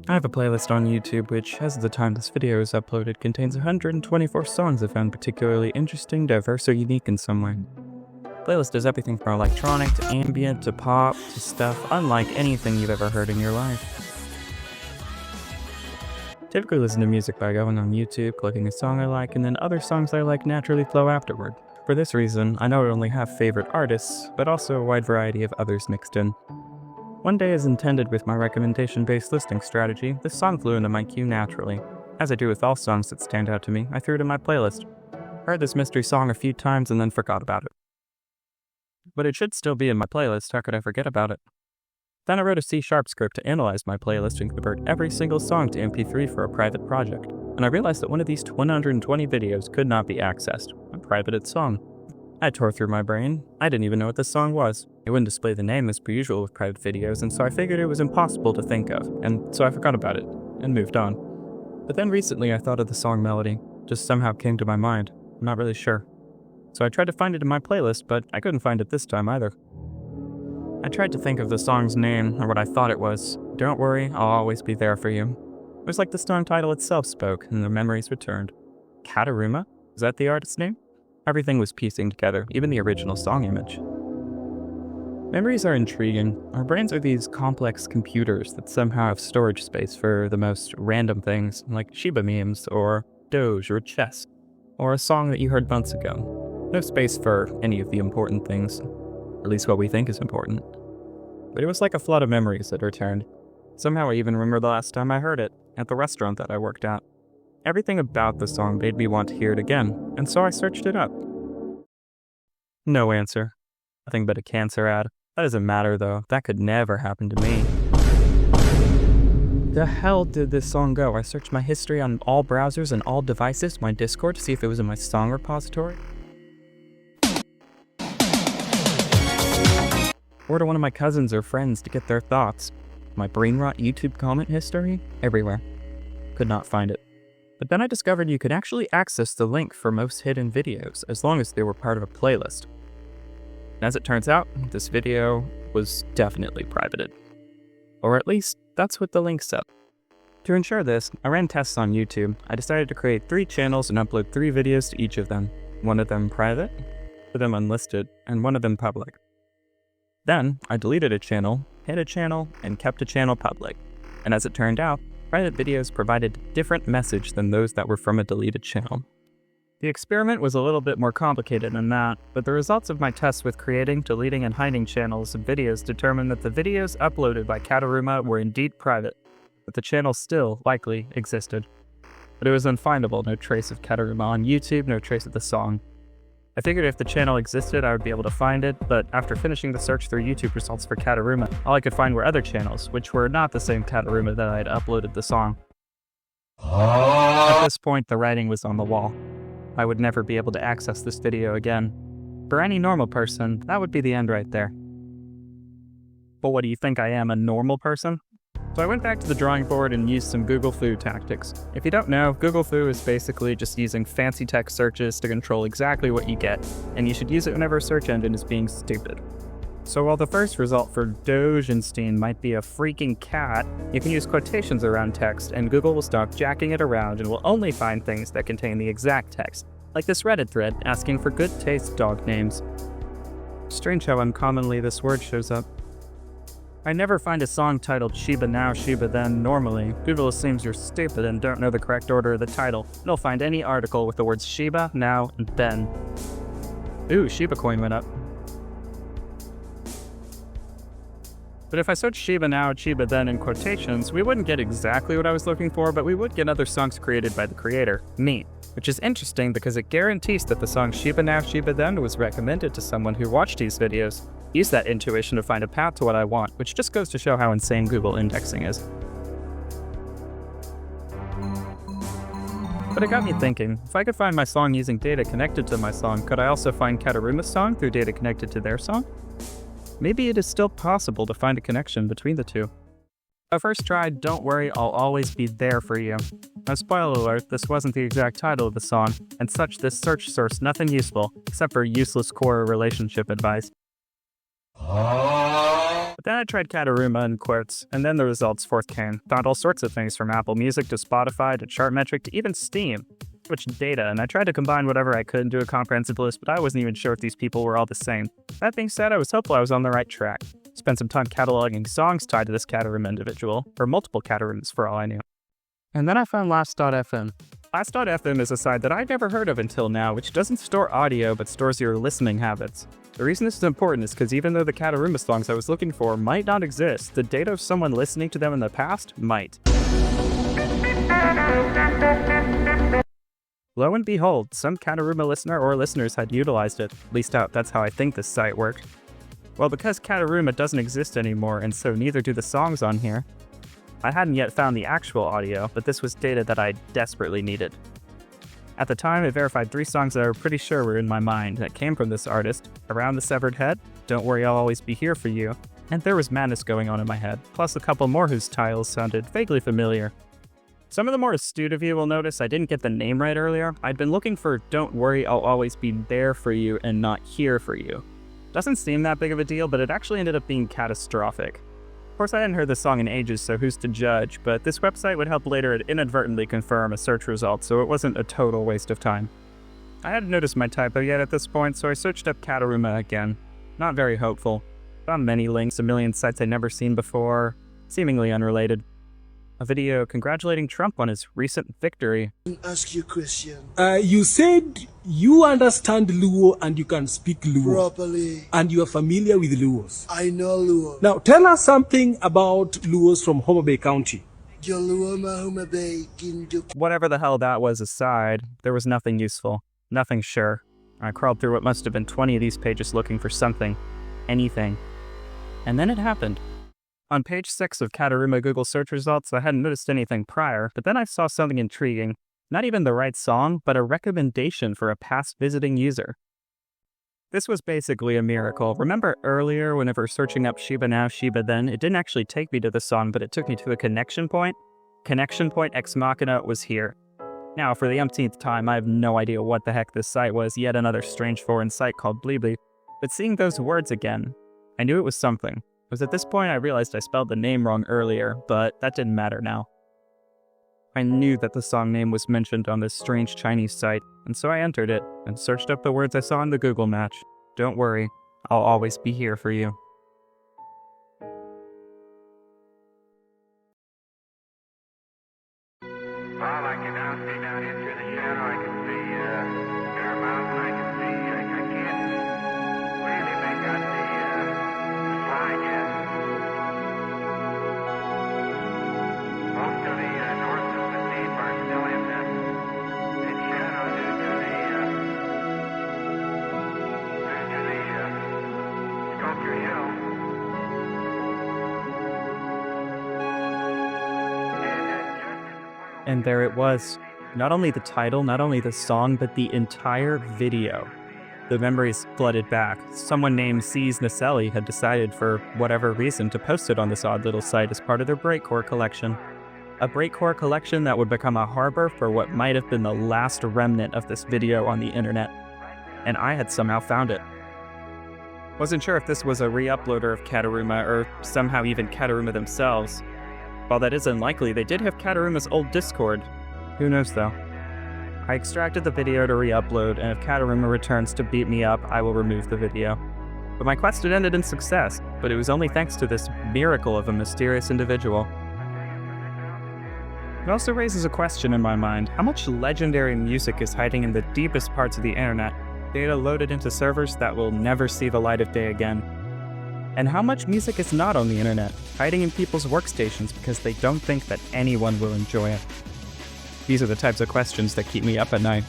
I have a playlist on YouTube which, as of the time this video is uploaded, contains 124 songs I found particularly interesting, diverse, or unique in some way. The playlist is everything from electronic to ambient to pop to stuff unlike anything you've ever heard in your life. Typically listen to music by going on YouTube, clicking a song I like, and then other songs I like naturally flow afterward. For this reason, I not only have favorite artists, but also a wide variety of others mixed in. One day, as intended with my recommendation-based listing strategy, this song flew into my queue naturally. As I do with all songs that stand out to me, I threw it in my playlist. I heard this mystery song a few times and then forgot about it. But it should still be in my playlist, how could I forget about it? Then I wrote a C# script to analyze my playlist and convert every single song to MP3 for a private project. And I realized that one of these 120 videos could not be accessed, a privated song. I tore through my brain. I didn't even know what this song was. It wouldn't display the name as per usual with private videos, and so I figured it was impossible to think of, and so I forgot about it, and moved on. But then recently I thought of the song melody, just somehow came to my mind. I'm not really sure. So I tried to find it in my playlist, but I couldn't find it this time either. I tried to think of the song's name, or what I thought it was. Don't worry, I'll always be there for you. It was like the song title itself spoke, and the memories returned. Kataruma? Is that the artist's name? Everything was piecing together, even the original song image. Memories are intriguing. Our brains are these complex computers that somehow have storage space for the most random things, like Shiba memes, or Doge, or chess, or a song that you heard months ago. No space for any of the important things, or at least what we think is important. But it was like a flood of memories that returned. Somehow I even remember the last time I heard it, at the restaurant that I worked at. Everything about the song made me want to hear it again, and so I searched it up. No answer. Nothing but a cancer ad. That doesn't matter though, that could never happen to me. The hell did this song go? I searched my history on all browsers and all devices, my Discord, to see if it was in my song repository. Or to one of my cousins or friends to get their thoughts. My brain rot YouTube comment history? Everywhere. Could not find it. But then I discovered you could actually access the link for most hidden videos, as long as they were part of a playlist. And as it turns out, this video was definitely privated. Or at least, that's what the link said. To ensure this, I ran tests on YouTube. I decided to create 3 channels and upload 3 videos to each of them. One of them private, 2 of them unlisted, and 1 of them public. Then, I deleted a channel, hid a channel, and kept a channel public. And as it turned out, private videos provided a different message than those that were from a deleted channel. The experiment was a little bit more complicated than that, but the results of my tests with creating, deleting, and hiding channels and videos determined that the videos uploaded by Kataruma were indeed private, but the channel still likely existed. But it was unfindable, no trace of Kataruma on YouTube, no trace of the song. I figured if the channel existed, I would be able to find it, but after finishing the search through YouTube results for Kataruma, all I could find were other channels, which were not the same Kataruma that I had uploaded the song. At this point, the writing was on the wall. I would never be able to access this video again. For any normal person, that would be the end right there. But what do you think I am, a normal person? So I went back to the drawing board and used some Google Foo tactics. If you don't know, Google Foo is basically just using fancy text searches to control exactly what you get, and you should use it whenever a search engine is being stupid. So while the first result for Dogenstein might be a freaking cat, you can use quotations around text, and Google will stop jacking it around and will only find things that contain the exact text, like this Reddit thread asking for good taste dog names. Strange how uncommonly this word shows up. I never find a song titled Shiba Now, Shiba Then normally. Google assumes you're stupid and don't know the correct order of the title. It'll find any article with the words Shiba, Now, and Then. Ooh, Shiba coin went up. But if I search Shiba Now, Shiba Then in quotations, we wouldn't get exactly what I was looking for, but we would get other songs created by the creator, me. Which is interesting because it guarantees that the song Shiba Now, Shiba Then was recommended to someone who watched these videos. Use that intuition to find a path to what I want, which just goes to show how insane Google indexing is. But it got me thinking, if I could find my song using data connected to my song, could I also find Kataruma's song through data connected to their song? Maybe it is still possible to find a connection between the two. At first try, don't worry, I'll always be there for you. Now spoiler alert, this wasn't the exact title of the song, and such this search source nothing useful, except for useless core relationship advice. But But then I tried Kataruma and Quartz, and then the results forth came. Found all sorts of things from Apple Music to Spotify to Chartmetric to even Steam. Switched data, and I tried to combine whatever I could into a comprehensive list, but I wasn't even sure if these people were all the same. That being said, I was hopeful I was on the right track. Spent some time cataloging songs tied to this Kataruma individual, or multiple Katarumas for all I knew. And then I found Last.fm. Last.fm is a site that I'd never heard of until now, which doesn't store audio but stores your listening habits. The reason this is important is because even though the Kataruma songs I was looking for might not exist, the data of someone listening to them in the past might. Lo and behold, some Kataruma listener or listeners had utilized it. At least that's how I think this site worked. Well, because Kataruma doesn't exist anymore, and so neither do the songs on here, I hadn't yet found the actual audio, but this was data that I desperately needed. At the time, I verified 3 songs that I were pretty sure were in my mind that came from this artist: Around the Severed Head, Don't Worry I'll Always Be Here For You, and There Was Madness Going On in My Head, plus a couple more whose titles sounded vaguely familiar. Some of the more astute of you will notice I didn't get the name right earlier. I'd been looking for Don't Worry I'll Always Be There For You and not Here For You. Doesn't seem that big of a deal, but it actually ended up being catastrophic. Of course, I hadn't heard this song in ages, so who's to judge, but this website would help later inadvertently confirm a search result, so it wasn't a total waste of time. I hadn't noticed my typo yet at this point, so I searched up Kataruma again. Not very hopeful. Found many links, a million sites I'd never seen before, seemingly unrelated. A video congratulating Trump on his recent victory. Ask you a question. You said you understand Luo and you can speak Luo. Properly. And you are familiar with Luos. I know Luo. Now tell us something about Luos from Homa Bay County. Whatever the hell that was aside, there was nothing useful. Nothing sure. I crawled through what must have been 20 of these pages looking for something. Anything. And then it happened. On page 6 of Kataruma Google search results, I hadn't noticed anything prior, but then I saw something intriguing. Not even the right song, but a recommendation for a past visiting user. This was basically a miracle. Remember earlier, whenever searching up Shiba Now, Shiba Then, it didn't actually take me to the song, but it took me to a connection point? Connection point Ex Machina was here. Now, for the umpteenth time, I have no idea what the heck this site was, yet another strange foreign site called Bleebly. But seeing those words again, I knew it was something. It was at this point I realized I spelled the name wrong earlier, but that didn't matter now. I knew that the song name was mentioned on this strange Chinese site, and so I entered it and searched up the words I saw in the Google match. Don't worry, I'll always be here for you. Well, I can now see down into the shadow. I can see Bear Mountain. I can see, I can't really make out the line yet. Most of the north of the deep are still in shadow due to the Sculpture Hill. And there it was. Not only the title, not only the song, but the entire video. The memories flooded back. Someone named C's Naselli had decided, for whatever reason, to post it on this odd little site as part of their breakcore collection. A breakcore collection that would become a harbor for what might have been the last remnant of this video on the internet. And I had somehow found it. Wasn't sure if this was a re-uploader of Kataruma, or somehow even Kataruma themselves. While that is unlikely, they did have Kataruma's old Discord. Who knows though? I extracted the video to re-upload, and if Kataruma returns to beat me up, I will remove the video. But my quest had ended in success, but it was only thanks to this miracle of a mysterious individual. It also raises a question in my mind: how much legendary music is hiding in the deepest parts of the internet, data loaded into servers that will never see the light of day again? And how much music is not on the internet, hiding in people's workstations because they don't think that anyone will enjoy it? These are the types of questions that keep me up at night.